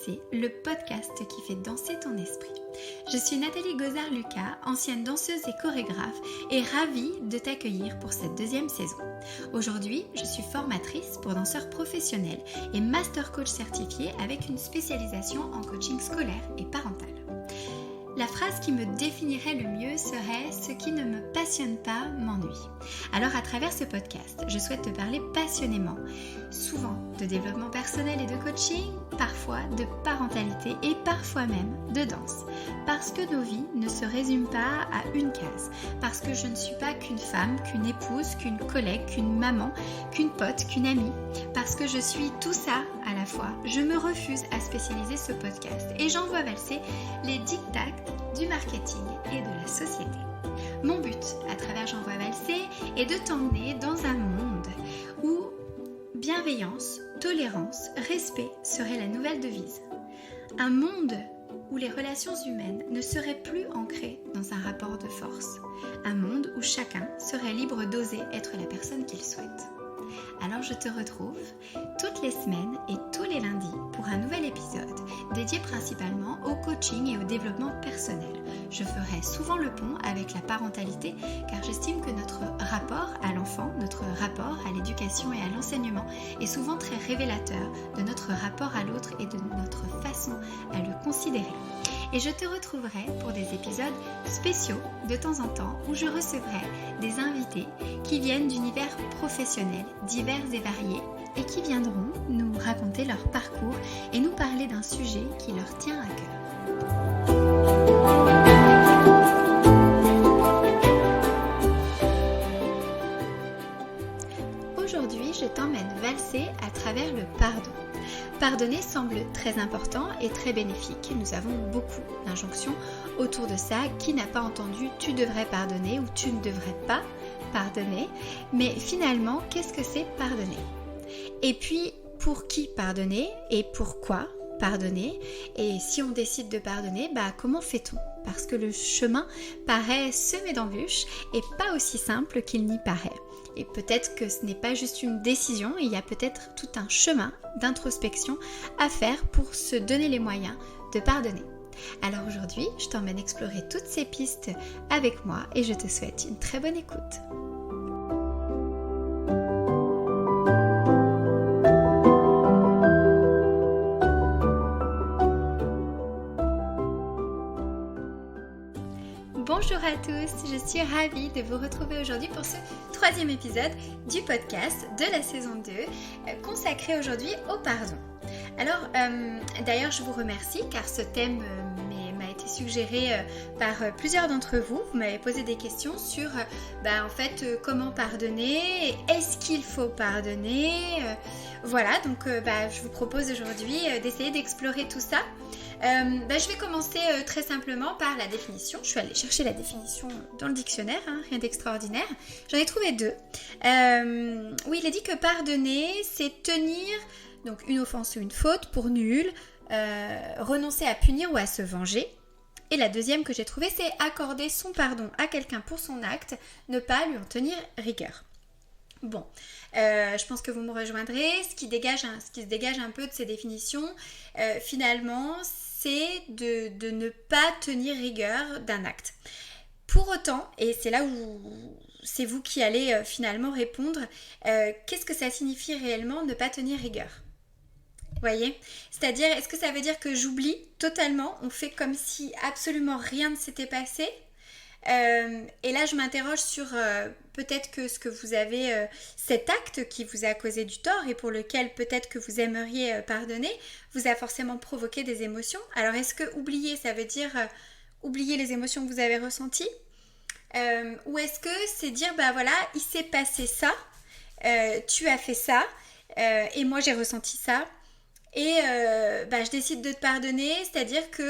Valser, le podcast qui fait danser ton esprit. Je suis Nathalie Gozard-Lucas, ancienne danseuse et chorégraphe, et ravie de t'accueillir pour cette deuxième saison. Aujourd'hui, je suis formatrice pour danseurs professionnels et master coach certifié avec une spécialisation en coaching scolaire et parental. La phrase qui me définirait le mieux serait « Ce qui ne me passionne pas m'ennuie ». Alors à travers ce podcast, je souhaite te parler passionnément, souvent de développement personnel et de coaching, parfois de parentalité et parfois même de danse. Parce que nos vies ne se résument pas à une case, parce que je ne suis pas qu'une femme, qu'une épouse, qu'une collègue, qu'une maman, qu'une pote, qu'une amie, parce que je suis tout ça à la fois. Je me refuse à spécialiser ce podcast et j'envoie valser les dictats du marketing et de la société. Mon but à travers J'envoie valser est de t'emmener dans un monde où bienveillance, tolérance, respect serait la nouvelle devise. Un monde où les relations humaines ne seraient plus ancrées dans un rapport de force. Un monde où chacun serait libre d'oser être la personne qu'il souhaite. Alors je te retrouve toutes les semaines et tous les lundis pour un nouvel épisode dédié principalement au coaching et au développement personnel. Je ferai souvent le pont avec la parentalité car j'estime que notre rapport à l'enfant, notre rapport à l'éducation et à l'enseignement est souvent très révélateur de notre rapport à l'autre et de notre façon à le considérer. Et je te retrouverai pour des épisodes spéciaux de temps en temps où je recevrai des invités qui viennent d'univers professionnels divers et variés et qui viendront nous raconter leur parcours et nous parler d'un sujet qui leur tient à cœur. Aujourd'hui, je t'emmène valser à travers le pardon. Pardonner semble très important et très bénéfique. Nous avons beaucoup d'injonctions autour de ça. Qui n'a pas entendu « tu devrais pardonner » ou « tu ne devrais pas pardonner ». Mais finalement, qu'est-ce que c'est pardonner ? Et puis, pour qui pardonner et pourquoi pardonner ? Et si on décide de pardonner, comment fait-on ? Parce que le chemin paraît semé d'embûches et pas aussi simple qu'il n'y paraît. Et peut-être que ce n'est pas juste une décision, il y a peut-être tout un chemin d'introspection à faire pour se donner les moyens de pardonner. Alors aujourd'hui, je t'emmène explorer toutes ces pistes avec moi et je te souhaite une très bonne écoute. Bonjour à tous, je suis ravie de vous retrouver aujourd'hui pour ce troisième épisode du podcast de la saison 2 consacré aujourd'hui au pardon. Alors d'ailleurs je vous remercie car ce thème m'a été suggéré par plusieurs d'entre vous. Vous m'avez posé des questions sur comment pardonner, est-ce qu'il faut pardonner, voilà donc je vous propose aujourd'hui d'essayer d'explorer tout ça. Je vais commencer très simplement par la définition. Je suis allée chercher la définition dans le dictionnaire, rien d'extraordinaire. J'en ai trouvé deux. Oui, il est dit que pardonner, c'est tenir donc une offense ou une faute pour nulle, renoncer à punir ou à se venger. Et la deuxième que j'ai trouvée, c'est accorder son pardon à quelqu'un pour son acte, ne pas lui en tenir rigueur. Bon, je pense que vous me rejoindrez. Ce qui se dégage un peu de ces définitions, finalement, c'est de ne pas tenir rigueur d'un acte. Pour autant, et c'est là où c'est vous qui allez finalement répondre, qu'est-ce que ça signifie réellement ne pas tenir rigueur ? Vous voyez ? C'est-à-dire, est-ce que ça veut dire que j'oublie totalement, on fait comme si absolument rien ne s'était passé ? Et là je m'interroge sur peut-être que ce que vous avez, cet acte qui vous a causé du tort et pour lequel peut-être que vous aimeriez pardonner, vous a forcément provoqué des émotions. Alors est-ce que oublier ça veut dire oublier les émotions que vous avez ressenties, ou est-ce que c'est dire il s'est passé ça, tu as fait ça et moi j'ai ressenti ça. Et je décide de te pardonner, c'est-à-dire que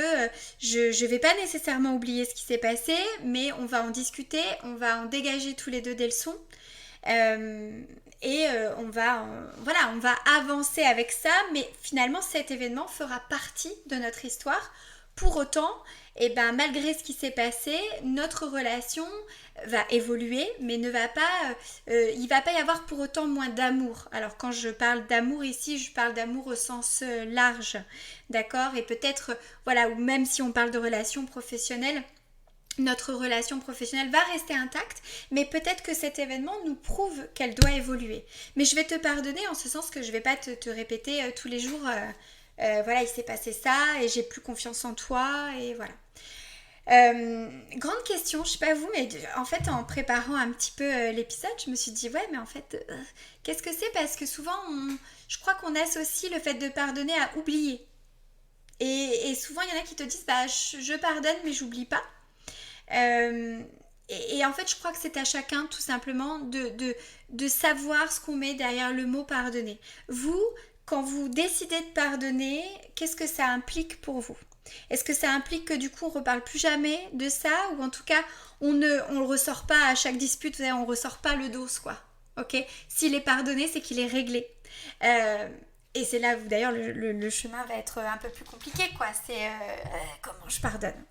je vais pas nécessairement oublier ce qui s'est passé, mais on va en discuter, on va en dégager tous les deux des leçons, et on va avancer avec ça, mais finalement cet événement fera partie de notre histoire. Pour autant, et ben malgré ce qui s'est passé, notre relation va évoluer, mais ne va pas, il va pas y avoir pour autant moins d'amour. Alors quand je parle d'amour ici, je parle d'amour au sens large, d'accord? Et peut-être, voilà, ou même si on parle de relation professionnelle, notre relation professionnelle va rester intacte, mais peut-être que cet événement nous prouve qu'elle doit évoluer. Mais je vais te pardonner en ce sens que je ne vais pas te répéter tous les jours, voilà, il s'est passé ça et j'ai plus confiance en toi et voilà. Grande question, je sais pas vous, mais en fait en préparant un petit peu l'épisode, je me suis dit ouais mais en fait qu'est-ce que c'est parce que souvent je crois qu'on associe le fait de pardonner à oublier. Et souvent il y en a qui te disent bah je pardonne mais j'oublie pas. Euh, et en fait je crois que c'est à chacun tout simplement de savoir ce qu'on met derrière le mot pardonner. Vous, quand vous décidez de pardonner, qu'est-ce que ça implique pour vous? Est-ce que ça implique que du coup on ne reparle plus jamais de ça ou en tout cas on le ressort pas à chaque dispute, on ne ressort pas le dos quoi. Ok. S'il est pardonné, c'est qu'il est réglé. Euh, et c'est là où d'ailleurs le chemin va être un peu plus compliqué quoi. C'est comment je pardonne.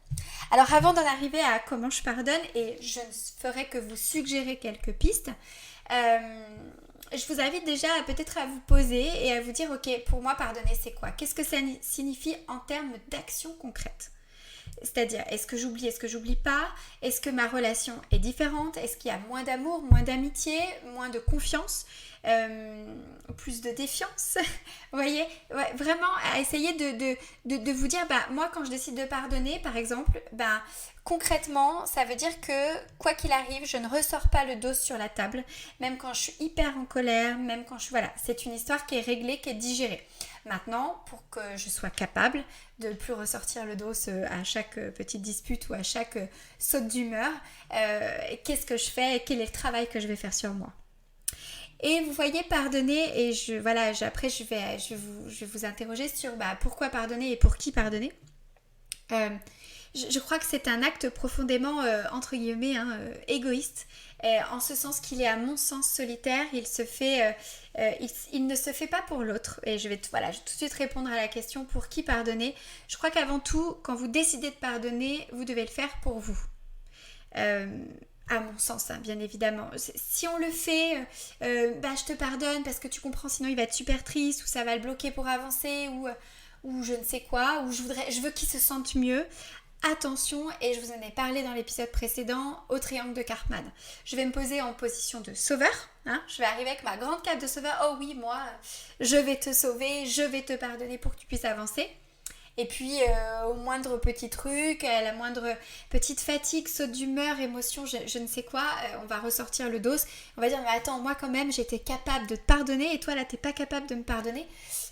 Alors avant d'en arriver à comment je pardonne, et je ne ferai que vous suggérer quelques pistes, je vous invite déjà peut-être à vous poser et à vous dire ok, pour moi pardonner c'est quoi? Qu'est-ce que ça signifie en termes d'action concrète? C'est-à-dire, est-ce que j'oublie pas? Est-ce que ma relation est différente? Est-ce qu'il y a moins d'amour, moins d'amitié, moins de confiance, plus de défiance? Vous voyez, ouais, vraiment à essayer de vous dire, bah, moi quand je décide de pardonner, par exemple, bah, concrètement, ça veut dire que quoi qu'il arrive, je ne ressors pas le dos sur la table, même quand je suis hyper en colère, même quand je... Voilà, c'est une histoire qui est réglée, qui est digérée. Maintenant, pour que je sois capable de ne plus ressortir le dos à chaque petite dispute ou à chaque saute d'humeur, qu'est-ce que je fais et quel est le travail que je vais faire sur moi? Et vous voyez, pardonner, et voilà, après je vais vous interroger sur pourquoi pardonner et pour qui pardonner. Je crois que c'est un acte profondément, entre guillemets, égoïste, en ce sens qu'il est à mon sens solitaire, il ne se fait pas pour l'autre. Et je vais tout de suite répondre à la question pour qui pardonner. Je crois qu'avant tout, quand vous décidez de pardonner, vous devez le faire pour vous. À mon sens, hein, bien évidemment. Si on le fait, je te pardonne parce que tu comprends, sinon il va être super triste, ou ça va le bloquer pour avancer, ou je ne sais quoi, ou je veux qu'il se sente mieux. Attention, et je vous en ai parlé dans l'épisode précédent, au triangle de Karpman. Je vais me poser en position de sauveur. Je vais arriver avec ma grande cape de sauveur. Oh oui, moi, je vais te sauver, je vais te pardonner pour que tu puisses avancer. Et puis, au moindre petit truc, à la moindre petite fatigue, saute d'humeur, émotion, je ne sais quoi, on va ressortir le dos. On va dire, mais attends, moi quand même, j'étais capable de te pardonner et toi là, t'es pas capable de me pardonner.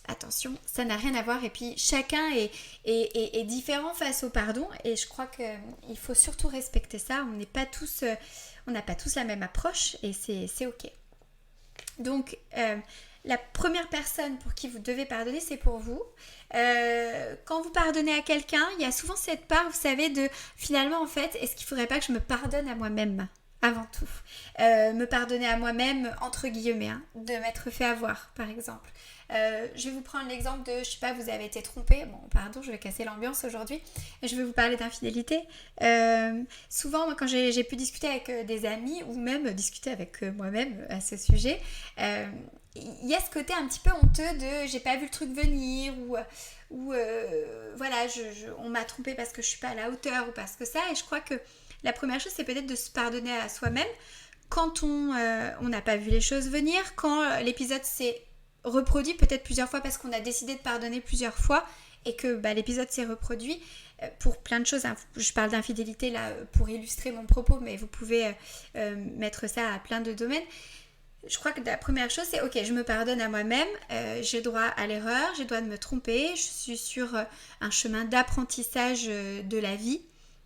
Attention, ça n'a rien à voir. Et puis, chacun est différent face au pardon. Et je crois qu'il faut surtout respecter ça. On n'a pas tous la même approche et c'est ok. Donc, la première personne pour qui vous devez pardonner, c'est pour vous. Quand vous pardonnez à quelqu'un, il y a souvent cette part, vous savez, de finalement, en fait, est-ce qu'il ne faudrait pas que je me pardonne à moi-même avant tout? Me pardonner à moi-même, entre guillemets, de m'être fait avoir, par exemple. Je vais vous prendre l'exemple de, je sais pas, vous avez été trompé. Bon, pardon, je vais casser l'ambiance aujourd'hui. Je vais vous parler d'infidélité. Souvent, moi, quand j'ai pu discuter avec des amis ou même discuter avec moi-même à ce sujet, il y a ce côté un petit peu honteux de j'ai pas vu le truc venir ou voilà, on m'a trompé parce que je suis pas à la hauteur ou parce que ça. Et je crois que la première chose, c'est peut-être de se pardonner à soi-même quand on n'a pas vu les choses venir, quand l'épisode s'est reproduit peut-être plusieurs fois parce qu'on a décidé de pardonner plusieurs fois et que l'épisode s'est reproduit pour plein de choses. Je parle d'infidélité là pour illustrer mon propos, mais vous pouvez mettre ça à plein de domaines. Je crois que la première chose, c'est ok, je me pardonne à moi-même, j'ai droit à l'erreur, j'ai droit de me tromper, je suis sur un chemin d'apprentissage de la vie.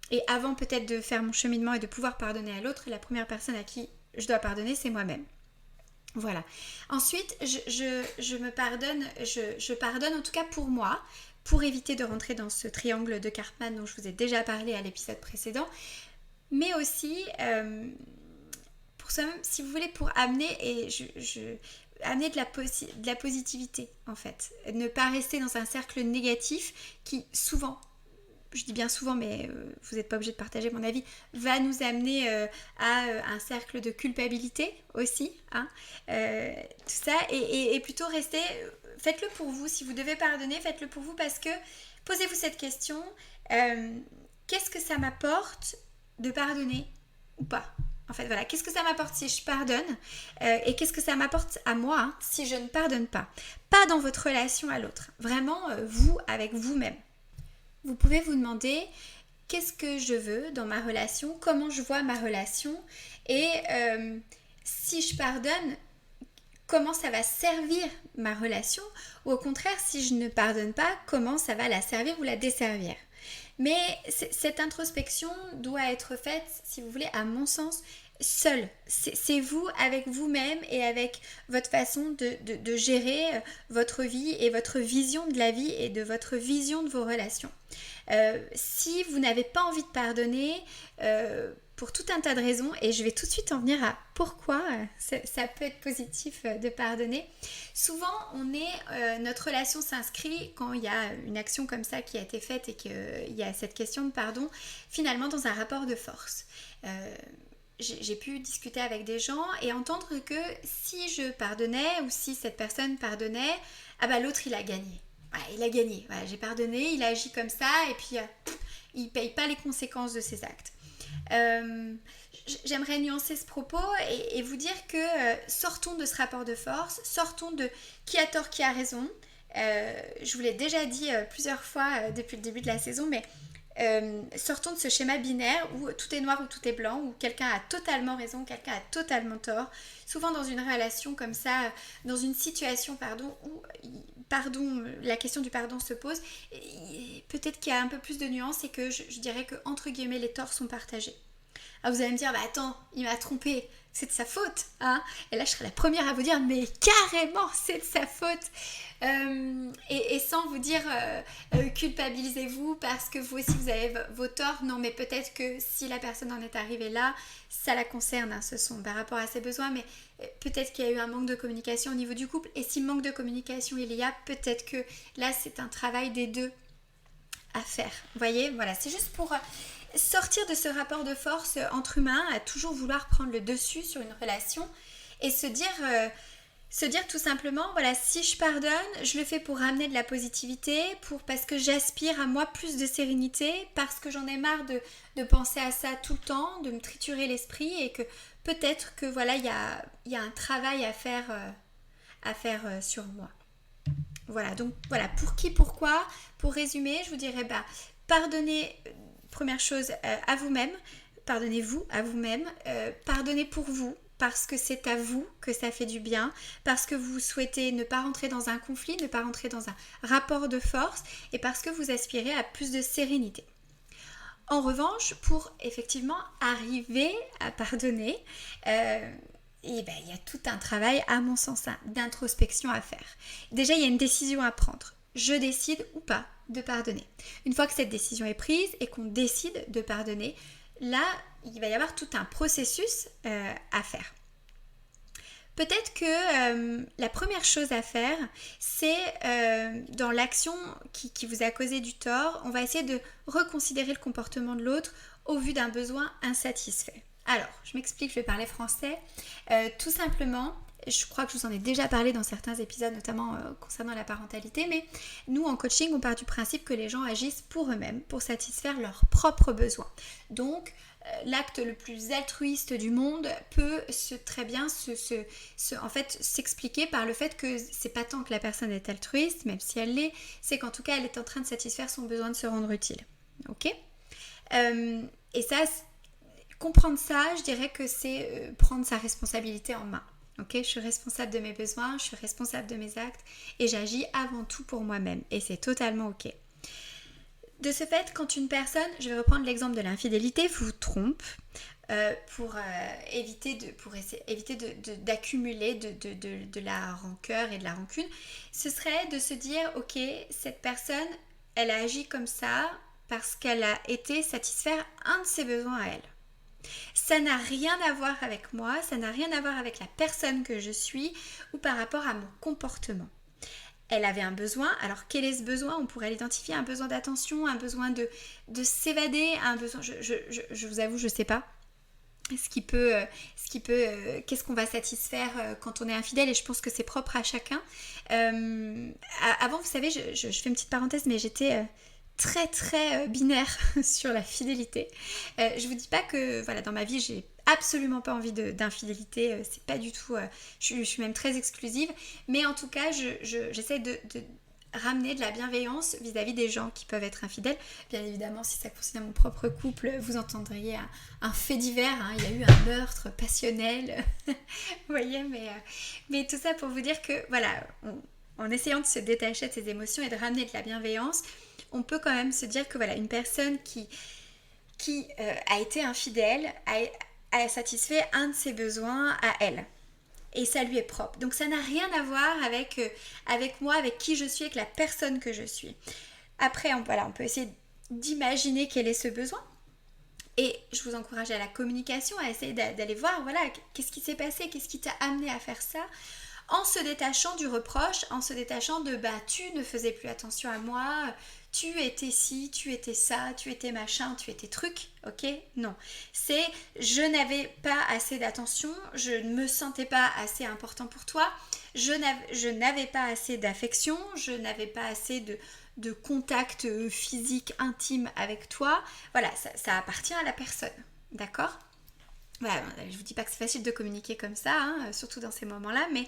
Et avant peut-être de faire mon cheminement et de pouvoir pardonner à l'autre, la première personne à qui je dois pardonner, c'est moi-même. Voilà. Ensuite, je me pardonne, je pardonne en tout cas pour moi, pour éviter de rentrer dans ce triangle de Karpman dont je vous ai déjà parlé à l'épisode précédent, mais aussi pour soi-même, si vous voulez, pour amener amener de la positivité en fait. Ne pas rester dans un cercle négatif qui souvent je dis bien souvent, mais vous n'êtes pas obligé de partager mon avis, va nous amener à un cercle de culpabilité aussi. Hein, tout ça, et plutôt restez, faites-le pour vous. Si vous devez pardonner, faites-le pour vous parce que posez-vous cette question, qu'est-ce que ça m'apporte de pardonner ou pas? En fait, voilà, qu'est-ce que ça m'apporte si je pardonne et qu'est-ce que ça m'apporte à moi si je ne pardonne pas? Pas dans votre relation à l'autre, vraiment vous avec vous-même. Vous pouvez vous demander qu'est-ce que je veux dans ma relation, comment je vois ma relation et si je pardonne, comment ça va servir ma relation ou au contraire, si je ne pardonne pas, comment ça va la servir ou la desservir. Mais cette introspection doit être faite, si vous voulez, à mon sens, seul. C'est vous avec vous-même et avec votre façon de gérer votre vie et votre vision de la vie et de votre vision de vos relations. Si vous n'avez pas envie de pardonner, pour tout un tas de raisons, et je vais tout de suite en venir à pourquoi ça peut être positif de pardonner. Souvent, notre relation s'inscrit quand il y a une action comme ça qui a été faite et qu'il y a cette question de pardon, finalement dans un rapport de force. J'ai pu discuter avec des gens et entendre que si je pardonnais ou si cette personne pardonnait, ah bah l'autre il a gagné. Ouais, il a gagné, voilà, j'ai pardonné, il a agi comme ça et puis il ne paye pas les conséquences de ses actes. J'aimerais nuancer ce propos et vous dire que sortons de ce rapport de force, sortons de qui a tort, qui a raison. Je vous l'ai déjà dit plusieurs fois depuis le début de la saison, mais sortons de ce schéma binaire où tout est noir ou tout est blanc, où quelqu'un a totalement raison, quelqu'un a totalement tort. Souvent dans une relation comme ça, dans une situation où la question du pardon se pose, peut-être qu'il y a un peu plus de nuances et que je dirais que entre guillemets les torts sont partagés. Alors vous allez me dire, bah attends, il m'a trompé, c'est de sa faute, hein. Et là je serai la première à vous dire, mais carrément c'est de sa faute. Et sans vous dire culpabilisez-vous parce que vous aussi vous avez vos torts. Non, mais peut-être que si la personne en est arrivée là, ça la concerne, hein, ce sont par rapport à ses besoins, mais peut-être qu'il y a eu un manque de communication au niveau du couple. Et si manque de communication il y a, peut-être que là c'est un travail des deux à faire. Vous voyez, voilà, c'est juste pour sortir de ce rapport de force entre humains, à toujours vouloir prendre le dessus sur une relation et se dire tout simplement, voilà, si je pardonne, je le fais pour ramener de la positivité, parce que j'aspire à moi plus de sérénité, parce que j'en ai marre de penser à ça tout le temps, de me triturer l'esprit et que peut-être que voilà, il y a un travail à faire sur moi. Voilà, donc voilà, pour qui, pourquoi. Pour résumer, je vous dirais, pardonnez, première chose, à vous-même, pardonnez-vous à vous-même, pardonnez pour vous, parce que c'est à vous que ça fait du bien, parce que vous souhaitez ne pas rentrer dans un conflit, ne pas rentrer dans un rapport de force, et parce que vous aspirez à plus de sérénité. En revanche, pour effectivement arriver à pardonner, il y a tout un travail, à mon sens, d'introspection à faire. Déjà, il y a une décision à prendre. Je décide ou pas de pardonner. Une fois que cette décision est prise et qu'on décide de pardonner, là, il va y avoir tout un processus à faire. Peut-être que la première chose à faire, c'est dans l'action qui vous a causé du tort, on va essayer de reconsidérer le comportement de l'autre au vu d'un besoin insatisfait. Alors, je m'explique, je vais parler français. Tout simplement, je crois que je vous en ai déjà parlé dans certains épisodes, notamment concernant la parentalité, mais nous, en coaching, on part du principe que les gens agissent pour eux-mêmes, pour satisfaire leurs propres besoins. Donc, l'acte le plus altruiste du monde peut très bien s'expliquer par le fait que c'est pas tant que la personne est altruiste, même si elle l'est, c'est qu'en tout cas, elle est en train de satisfaire son besoin de se rendre utile. Ok ? Et ça, comprendre ça, je dirais que c'est prendre sa responsabilité en main. Ok, je suis responsable de mes besoins, je suis responsable de mes actes et j'agis avant tout pour moi-même et c'est totalement ok. De ce fait, quand une personne, je vais reprendre l'exemple de l'infidélité, vous trompe pour éviter d'accumuler de la rancœur et de la rancune, ce serait de se dire ok, cette personne, elle a agi comme ça parce qu'elle a été satisfaire un de ses besoins à elle. Ça n'a rien à voir avec moi, ça n'a rien à voir avec la personne que je suis ou par rapport à mon comportement. elle avait un besoin. Alors quel est ce besoin? On pourrait l'identifier, un besoin d'attention, un besoin de s'évader, un besoin, je vous avoue, je sais pas. Qu'est-ce qu'on va satisfaire quand on est infidèle, et je pense que c'est propre à chacun. Avant, vous savez, je fais une petite parenthèse, mais j'étais très très binaire sur la fidélité. Je vous dis pas que voilà, dans ma vie j'ai absolument pas envie d'infidélité, c'est pas du tout, je suis même très exclusive, mais en tout cas j'essaie de ramener de la bienveillance vis-à-vis des gens qui peuvent être infidèles. Bien évidemment, si ça concerne mon propre couple, vous entendriez un fait divers, hein. Il y a eu un meurtre passionnel, vous voyez, mais tout ça pour vous dire que voilà, en essayant de se détacher de ses émotions et de ramener de la bienveillance, on peut quand même se dire que voilà, une personne qui a été infidèle a satisfait un de ses besoins à elle. Et ça lui est propre. Donc ça n'a rien à voir avec moi, avec qui je suis, avec la personne que je suis. Après, on peut essayer d'imaginer quel est ce besoin. Et je vous encourage à la communication, à essayer d'aller voir, voilà, qu'est-ce qui s'est passé, qu'est-ce qui t'a amené à faire ça, en se détachant du reproche, en se détachant de tu ne faisais plus attention à moi, tu étais ci, tu étais ça, tu étais machin, tu étais truc, ok? Non. C'est je n'avais pas assez d'attention, je ne me sentais pas assez important pour toi, je n'avais pas assez d'affection, je n'avais pas assez de contact physique intime avec toi. Voilà, ça appartient à la personne, d'accord? Voilà, je vous dis pas que c'est facile de communiquer comme ça, hein, surtout dans ces moments-là, mais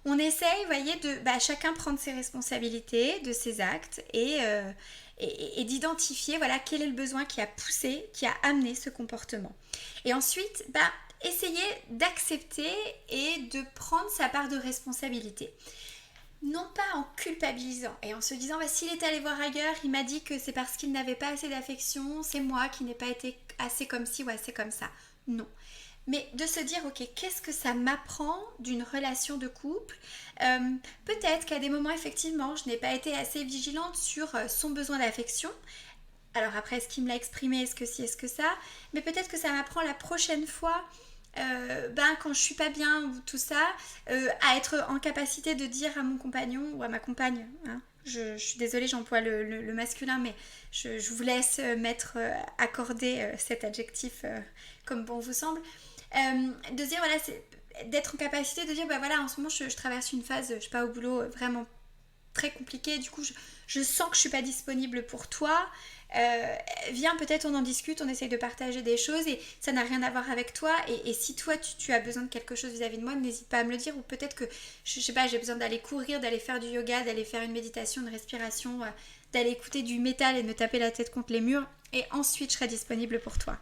on essaye, vous voyez, de chacun prendre ses responsabilités, de ses actes et d'identifier, voilà, quel est le besoin qui a poussé, qui a amené ce comportement. Et ensuite, essayer d'accepter et de prendre sa part de responsabilité. Non pas en culpabilisant et en se disant s'il est allé voir ailleurs, il m'a dit que c'est parce qu'il n'avait pas assez d'affection, c'est moi qui n'ai pas été assez comme ci ou assez comme ça. Non. Mais de se dire, ok, qu'est-ce que ça m'apprend d'une relation de couple? Peut-être qu'à des moments, effectivement, je n'ai pas été assez vigilante sur son besoin d'affection. Alors après, est-ce qu'il me l'a exprimé, est-ce que si, est-ce que ça? Mais peut-être que ça m'apprend la prochaine fois, quand je suis pas bien ou tout ça, à être en capacité de dire à mon compagnon ou à ma compagne, hein, je suis désolée, j'emploie le masculin, mais je vous laisse accorder cet adjectif comme bon vous semble. De dire voilà, c'est d'être en capacité de dire voilà, en ce moment je traverse une phase, je sais pas, au boulot vraiment très compliquée, du coup je sens que je suis pas disponible pour toi. Viens, peut-être on en discute, on essaye de partager des choses et ça n'a rien à voir avec toi, et si toi tu as besoin de quelque chose vis-à-vis de moi, n'hésite pas à me le dire, ou peut-être que je sais pas, j'ai besoin d'aller courir, d'aller faire du yoga, d'aller faire une méditation, une respiration, d'aller écouter du métal et me taper la tête contre les murs, et ensuite je serai disponible pour toi.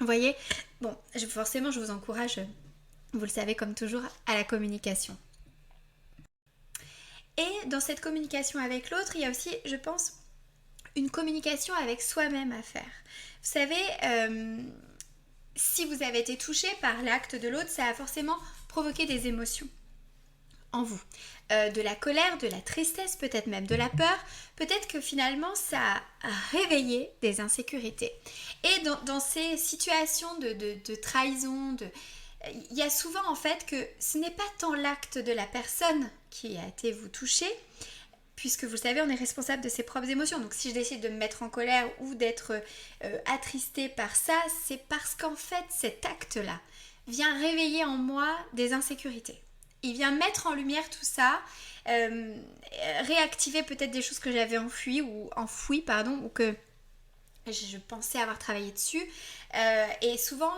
Vous voyez? Bon, forcément je vous encourage, vous le savez comme toujours, à la communication. Et dans cette communication avec l'autre, il y a aussi, je pense, une communication avec soi-même à faire. Vous savez, si vous avez été touché par l'acte de l'autre, ça a forcément provoqué des émotions en vous. De la colère, de la tristesse, peut-être même de la peur. Peut-être que finalement ça a réveillé des insécurités. Et dans ces situations de trahison, il y a souvent en fait que ce n'est pas tant l'acte de la personne qui a été vous toucher, puisque vous le savez, on est responsable de ses propres émotions. Donc si je décide de me mettre en colère ou d'être attristée par ça, c'est parce qu'en fait cet acte-là vient réveiller en moi des insécurités. Il vient mettre en lumière tout ça, réactiver peut-être des choses que j'avais enfouies, ou que je pensais avoir travaillé dessus. Et souvent,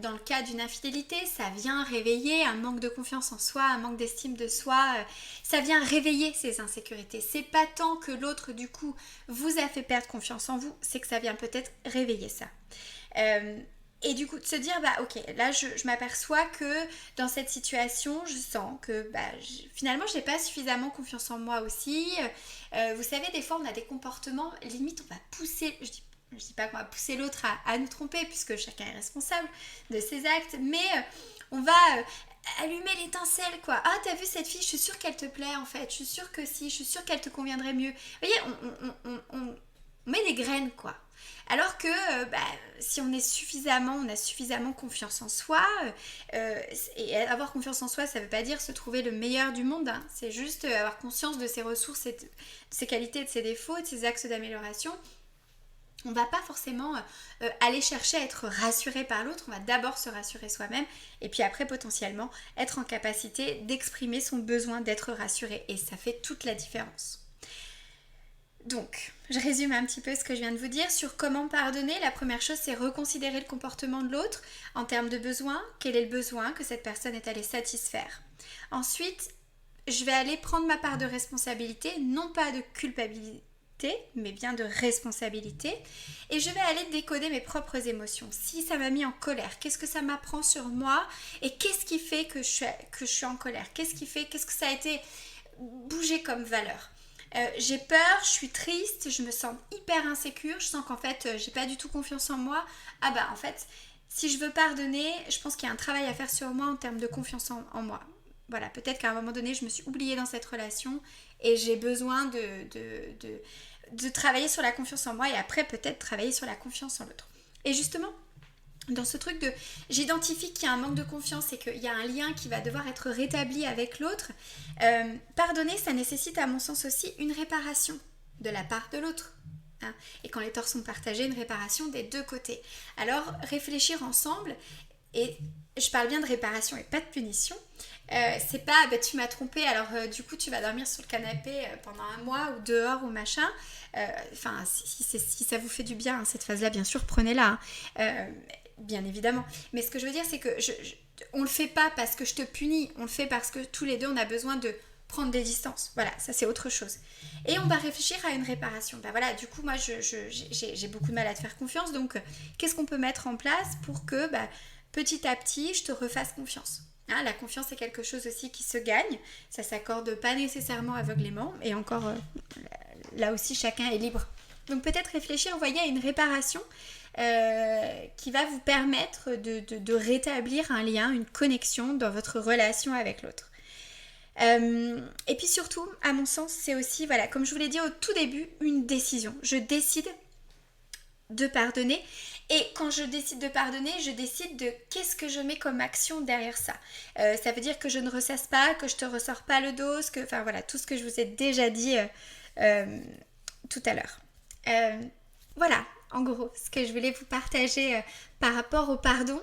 dans le cas d'une infidélité, ça vient réveiller un manque de confiance en soi, un manque d'estime de soi. Ça vient réveiller ces insécurités. C'est pas tant que l'autre, du coup, vous a fait perdre confiance en vous, c'est que ça vient peut-être réveiller ça. Et du coup, de se dire, ok, là, je m'aperçois que dans cette situation, je sens que finalement, je n'ai pas suffisamment confiance en moi aussi. Vous savez, des fois, on a des comportements, limite, on va pousser, je dis pas qu'on va pousser l'autre à nous tromper, puisque chacun est responsable de ses actes, mais on va allumer l'étincelle, quoi. Ah, t'as vu cette fille, je suis sûre qu'elle te plaît, en fait. Je suis sûre que si, je suis sûre qu'elle te conviendrait mieux. Vous voyez, on met des graines, quoi. Alors que si on a suffisamment confiance en soi, et avoir confiance en soi, ça ne veut pas dire se trouver le meilleur du monde, hein. C'est juste avoir conscience de ses ressources, de ses qualités, de ses défauts, de ses axes d'amélioration. On ne va pas forcément aller chercher à être rassuré par l'autre, on va d'abord se rassurer soi-même et puis après potentiellement être en capacité d'exprimer son besoin d'être rassuré et ça fait toute la différence. Donc, je résume un petit peu ce que je viens de vous dire sur comment pardonner. La première chose, c'est reconsidérer le comportement de l'autre en termes de besoin. Quel est le besoin que cette personne est allée satisfaire? Ensuite, je vais aller prendre ma part de responsabilité, non pas de culpabilité, mais bien de responsabilité, et je vais aller décoder mes propres émotions. Si ça m'a mis en colère, qu'est-ce que ça m'apprend sur moi et qu'est-ce qui fait que je suis en colère? Qu'est-ce que ça a été bougé comme valeur? J'ai peur, je suis triste, je me sens hyper insécure, je sens qu'en fait j'ai pas du tout confiance en moi. En fait, si je veux pardonner, je pense qu'il y a un travail à faire sur moi en termes de confiance en moi. Voilà, peut-être qu'à un moment donné, je me suis oubliée dans cette relation et j'ai besoin de travailler sur la confiance en moi et après peut-être travailler sur la confiance en l'autre. Et justement, dans ce truc de j'identifie qu'il y a un manque de confiance et qu'il y a un lien qui va devoir être rétabli avec l'autre, pardonner, ça nécessite à mon sens aussi une réparation de la part de l'autre. Hein. Et quand les torts sont partagés, une réparation des deux côtés. Alors, réfléchir ensemble, et je parle bien de réparation et pas de punition, c'est pas tu m'as trompé alors du coup tu vas dormir sur le canapé pendant un mois ou dehors ou machin. Si ça vous fait du bien, hein, cette phase-là, bien sûr, prenez-la. Bien évidemment. Mais ce que je veux dire, c'est que on le fait pas parce que je te punis, on le fait parce que tous les deux, on a besoin de prendre des distances. Voilà, ça c'est autre chose. Et on va réfléchir à une réparation. Voilà, du coup, moi, j'ai beaucoup de mal à te faire confiance. Donc, qu'est-ce qu'on peut mettre en place pour que petit à petit, je te refasse confiance? Hein, la confiance est quelque chose aussi qui se gagne. Ça s'accorde pas nécessairement aveuglément. Et encore, là aussi, chacun est libre. Donc, peut-être réfléchir, vous voyez, à une réparation qui va vous permettre de rétablir un lien, une connexion dans votre relation avec l'autre. Et puis surtout, à mon sens, c'est aussi, voilà, comme je vous l'ai dit au tout début, une décision. Je décide de pardonner. Et quand je décide de pardonner, je décide de qu'est-ce que je mets comme action derrière ça. Ça veut dire que je ne ressasse pas, que je te ressors pas le dos, enfin voilà, tout ce que je vous ai déjà dit tout à l'heure. Voilà, en gros, ce que je voulais vous partager par rapport au pardon.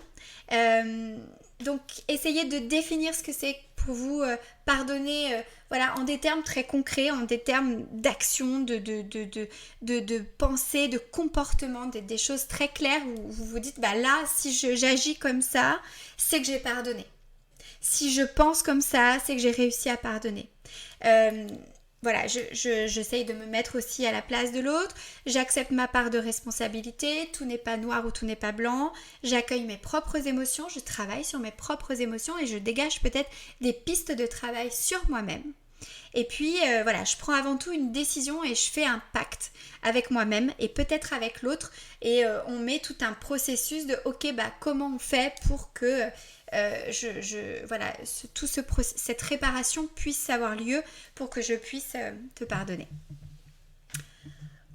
Donc, essayez de définir ce que c'est pour vous pardonner, voilà, en des termes très concrets, en des termes d'action, de pensée, de comportement, des choses très claires où vous vous dites, là, si j'agis comme ça, c'est que j'ai pardonné. Si je pense comme ça, c'est que j'ai réussi à pardonner. Voilà, j'essaye de me mettre aussi à la place de l'autre. J'accepte ma part de responsabilité. Tout n'est pas noir ou tout n'est pas blanc. J'accueille mes propres émotions. Je travaille sur mes propres émotions et je dégage peut-être des pistes de travail sur moi-même. Et puis, voilà, je prends avant tout une décision et je fais un pacte avec moi-même et peut-être avec l'autre. Et on met tout un processus de, comment on fait pour que... voilà, cette réparation puisse avoir lieu pour que je puisse te pardonner.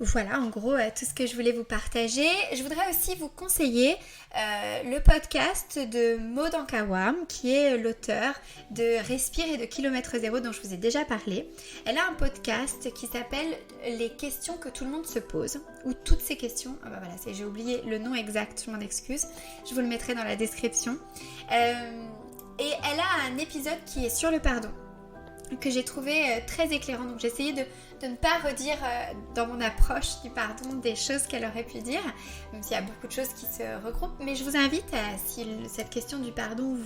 Voilà, en gros, tout ce que je voulais vous partager. Je voudrais aussi vous conseiller le podcast de Maud Ankawam, qui est l'auteur de Respire et de Kilomètre Zéro, dont je vous ai déjà parlé. Elle a un podcast qui s'appelle Les questions que tout le monde se pose, ou toutes ces questions. Voilà, j'ai oublié le nom exact, je m'en excuse. Je vous le mettrai dans la description. Et elle a un épisode qui est sur le pardon, que j'ai trouvé très éclairant. Donc j'ai essayé de ne pas redire dans mon approche du pardon des choses qu'elle aurait pu dire, même s'il y a beaucoup de choses qui se regroupent. Mais je vous invite, si cette question du pardon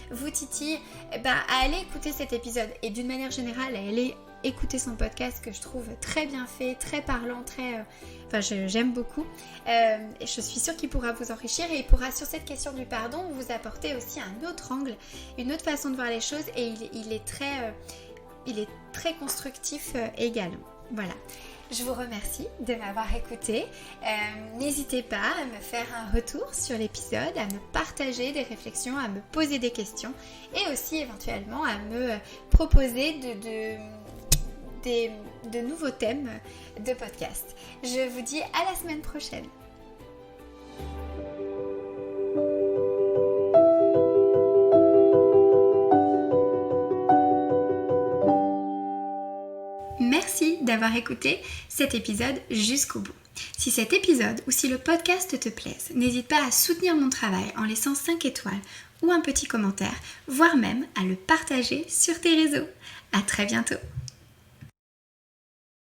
vous titille, à aller écouter cet épisode. Et d'une manière générale, à aller écouter son podcast que je trouve très bien fait, très parlant, j'aime beaucoup. Et je suis sûre qu'il pourra vous enrichir et il pourra, sur cette question du pardon, vous apporter aussi un autre angle, une autre façon de voir les choses. Et il est très constructif également. Voilà. Je vous remercie de m'avoir écouté. N'hésitez pas à me faire un retour sur l'épisode, à me partager des réflexions, à me poser des questions et aussi éventuellement à me proposer de nouveaux thèmes de podcast. Je vous dis à la semaine prochaine. d'avoir écouté cet épisode jusqu'au bout. Si cet épisode ou si le podcast te plaise, n'hésite pas à soutenir mon travail en laissant 5 étoiles ou un petit commentaire, voire même à le partager sur tes réseaux. À très bientôt!